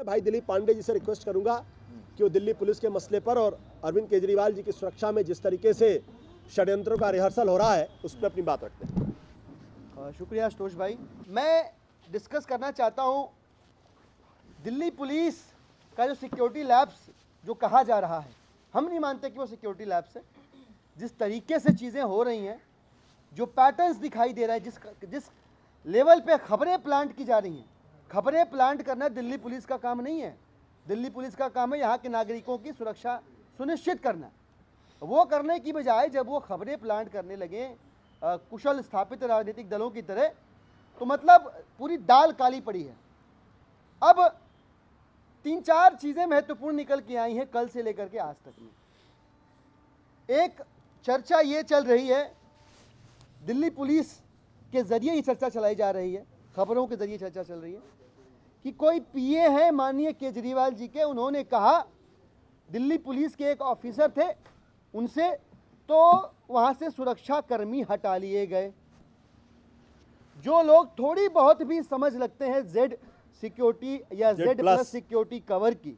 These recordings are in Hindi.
भाई दिलीप पांडे जी से रिक्वेस्ट करूंगा कि वो दिल्ली पुलिस के मसले पर और अरविंद केजरीवाल जी की सुरक्षा में जिस तरीके से षड्यंत्रों का रिहर्सल हो रहा है उस पर अपनी बात रखते हैं। शुक्रिया आशुतोष भाई। मैं डिस्कस करना चाहता हूं दिल्ली पुलिस का जो सिक्योरिटी लैब्स जो कहा जा रहा है, हम नहीं मानते कि वो सिक्योरिटी लैब्स है। जिस तरीके से चीज़ें हो रही हैं, जो पैटर्न्स दिखाई दे रहा है, जिस लेवल पे खबरें प्लांट की जा रही हैं, खबरें प्लांट करना दिल्ली पुलिस का काम नहीं है। दिल्ली पुलिस का काम है यहाँ के नागरिकों की सुरक्षा सुनिश्चित करना। वो करने की बजाय जब वो खबरें प्लांट करने लगे कुशल स्थापित राजनीतिक दलों की तरह, तो मतलब पूरी दाल काली पड़ी है। अब 3-4 चीज़ें महत्वपूर्ण निकल के आई हैं कल से लेकर के आज तक में। एक चर्चा ये चल रही है, दिल्ली पुलिस के ज़रिए ये चर्चा चलाई जा रही है, खबरों के ज़रिए चर्चा चल रही है कि कोई पीए हैं माननीय केजरीवाल जी के, उन्होंने कहा दिल्ली पुलिस के एक ऑफिसर थे उनसे, तो वहाँ से सुरक्षा कर्मी हटा लिए गए। जो लोग थोड़ी बहुत भी समझ लगते हैं जेड सिक्योरिटी या जेड प्लस सिक्योरिटी कवर की,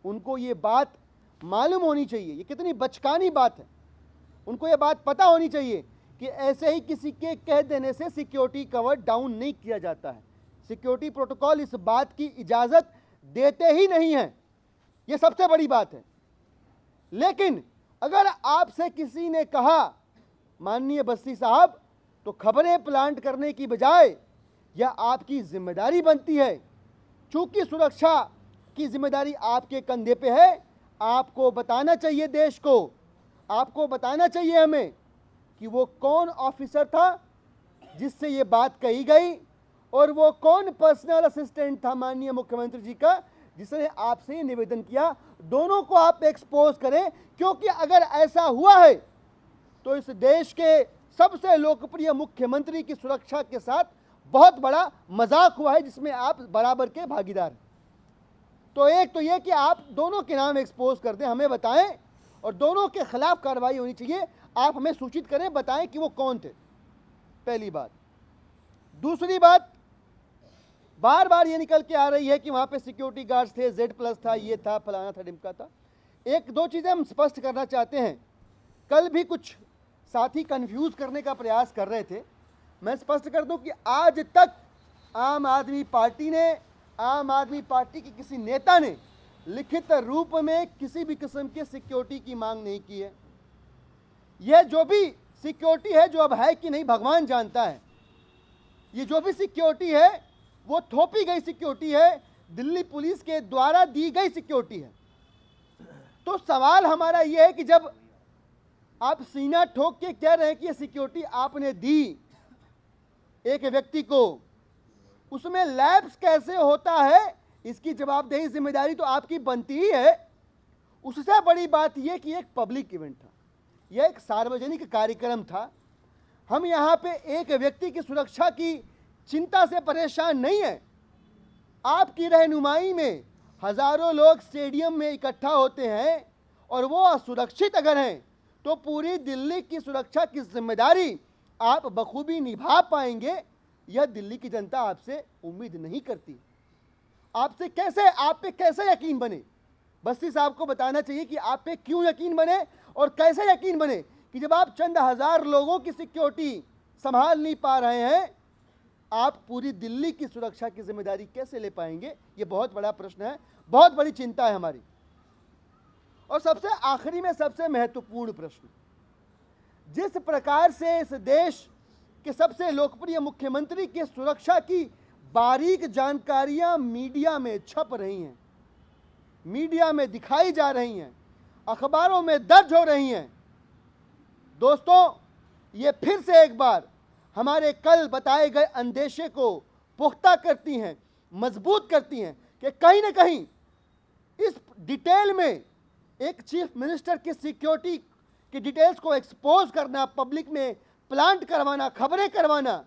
उनको ये बात मालूम होनी चाहिए, ये कितनी बचकानी बात है। उनको ये बात पता होनी चाहिए कि ऐसे ही किसी के कह देने से सिक्योरिटी कवर डाउन नहीं किया जाता है। सिक्योरिटी प्रोटोकॉल इस बात की इजाज़त देते ही नहीं है, ये सबसे बड़ी बात है। लेकिन अगर आपसे किसी ने कहा माननीय बस्सी साहब, तो खबरें प्लांट करने की बजाय यह आपकी जिम्मेदारी बनती है, चूंकि सुरक्षा की जिम्मेदारी आपके कंधे पे है। आपको बताना चाहिए देश को, आपको बताना चाहिए हमें कि वो कौन ऑफिसर था जिससे ये बात कही गई, और वो कौन पर्सनल असिस्टेंट था माननीय मुख्यमंत्री जी का जिसने आपसे ये निवेदन किया। दोनों को आप एक्सपोज करें, क्योंकि अगर ऐसा हुआ है तो इस देश के सबसे लोकप्रिय मुख्यमंत्री की सुरक्षा के साथ बहुत बड़ा मजाक हुआ है, जिसमें आप बराबर के भागीदार हैं। तो एक तो ये कि आप दोनों के नाम एक्सपोज कर दें, हमें बताएं, और दोनों के खिलाफ कार्रवाई होनी चाहिए। आप हमें सूचित करें, बताएं कि वो कौन थे, पहली बात। दूसरी बात, बार बार ये निकल के आ रही है कि वहाँ पे सिक्योरिटी गार्ड्स थे, जेड प्लस था, ये था, फलाना था, ढिमका था। एक दो चीज़ें हम स्पष्ट करना चाहते हैं। कल भी कुछ साथी कंफ्यूज करने का प्रयास कर रहे थे। मैं स्पष्ट कर दूं कि आज तक आम आदमी पार्टी ने, आम आदमी पार्टी के किसी नेता ने लिखित रूप में किसी भी किस्म के सिक्योरिटी की मांग नहीं की है। यह जो भी सिक्योरिटी है, जो अब है कि नहीं भगवान जानता है, ये जो भी सिक्योरिटी है वो थोपी गई सिक्योरिटी है, दिल्ली पुलिस के द्वारा दी गई सिक्योरिटी है। तो सवाल हमारा यह है कि जब आप सीना ठोक के कह रहे हैं कि ये सिक्योरिटी आपने दी एक व्यक्ति को, उसमें लैप्स कैसे होता है, इसकी जवाबदेही जिम्मेदारी तो आपकी बनती ही है। उससे बड़ी बात यह कि एक पब्लिक इवेंट था, यह एक सार्वजनिक कार्यक्रम था। हम यहाँ पे एक व्यक्ति की सुरक्षा की चिंता से परेशान नहीं है। आपकी रहनुमाई में हजारों लोग स्टेडियम में इकट्ठा होते हैं, और वो असुरक्षित अगर हैं तो पूरी दिल्ली की सुरक्षा की जिम्मेदारी आप बखूबी निभा पाएंगे, यह दिल्ली की जनता आपसे उम्मीद नहीं करती। आपसे कैसे, आप पे कैसे यकीन बने? बस्सी साहब को बताना चाहिए कि आप पे क्यों यकीन बने और कैसे यकीन बने कि जब आप चंद हजार लोगों की सिक्योरिटी संभाल नहीं पा रहे हैं, आप पूरी दिल्ली की सुरक्षा की जिम्मेदारी कैसे ले पाएंगे? ये बहुत बड़ा प्रश्न है, बहुत बड़ी चिंता है हमारी। और सबसे आखिरी में सबसे महत्वपूर्ण प्रश्न, जिस प्रकार से इस देश के सबसे लोकप्रिय मुख्यमंत्री की सुरक्षा की बारीक जानकारियां मीडिया में छप रही हैं, मीडिया में दिखाई जा रही हैं, अखबारों में दर्ज हो रही हैं, दोस्तों, ये फिर से एक बार हमारे कल बताए गए अंदेशे को पुख्ता करती हैं, मजबूत करती हैं कि कहीं ना कहीं इस डिटेल में एक चीफ मिनिस्टर की सिक्योरिटी की डिटेल्स को एक्सपोज करना, पब्लिक में प्लांट करवाना, खबरें करवाना,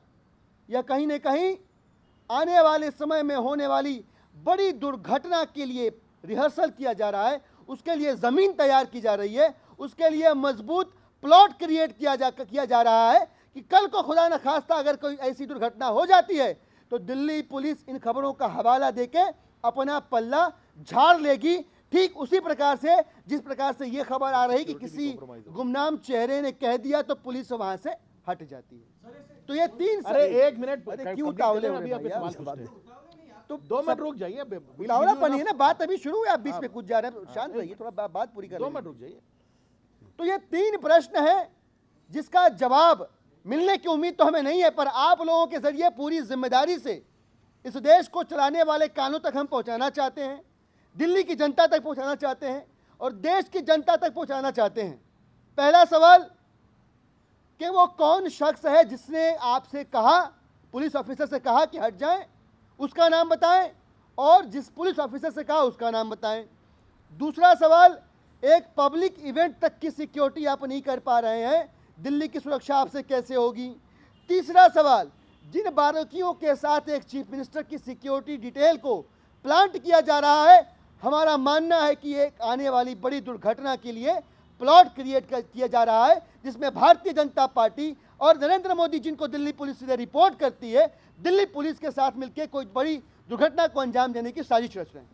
यह कहीं ना कहीं आने वाले समय में होने वाली बड़ी दुर्घटना के लिए रिहर्सल किया जा रहा है। उसके लिए ज़मीन तैयार की जा रही है, उसके लिए मजबूत प्लॉट क्रिएट किया जा रहा है कि कल को खुदा न खास्ता अगर कोई ऐसी दुर्घटना हो जाती है तो दिल्ली पुलिस इन खबरों का हवाला देके अपना पल्ला झाड़ लेगी। ठीक उसी प्रकार से जिस प्रकार से ये खबर आ रही कि किसी गुमनाम चेहरे ने कह दिया तो पुलिस वहां से हट जाती है। तो ये तीन, अरे एक मिनट, अरे क्यों तावले हो अभी रहे आप भैया? सवाल पूछते हैं। तो 2 मिनट रुक जाइए। बिलावलापन है ना, बात अभी शुरू है, आप बीच में कुछ जा रहे हैं, शांत रहिए, थोड़ा बात पूरी कर 2 लीजिए। मिनट रुक जाइए। तो ये 3 प्रश्न है जिसका जवाब मिलने की उम्मीद तो हमें नहीं है, पर आप लोगों के जरिए पूरी जिम्मेदारी से इस देश को चलाने वाले कानों तक हम पहुंचाना चाहते हैं, दिल्ली की जनता तक पहुंचाना चाहते हैं और देश की जनता तक पहुंचाना चाहते हैं। पहला सवाल कि वो कौन शख्स है जिसने आपसे कहा, पुलिस ऑफिसर से कहा कि हट जाएं, उसका नाम बताएं, और जिस पुलिस ऑफिसर से कहा उसका नाम बताएं। दूसरा सवाल, एक पब्लिक इवेंट तक की सिक्योरिटी आप नहीं कर पा रहे हैं, दिल्ली की सुरक्षा आपसे कैसे होगी। तीसरा सवाल, जिन बारीकियों के साथ एक चीफ मिनिस्टर की सिक्योरिटी डिटेल को प्लांट किया जा रहा है, हमारा मानना है कि एक आने वाली बड़ी दुर्घटना के लिए प्लॉट क्रिएट किया जा रहा है, जिसमें भारतीय जनता पार्टी और नरेंद्र मोदी, जिनको दिल्ली पुलिस सीधे रिपोर्ट करती है, दिल्ली पुलिस के साथ मिलकर कोई बड़ी दुर्घटना को अंजाम देने की साजिश रच रहे हैं।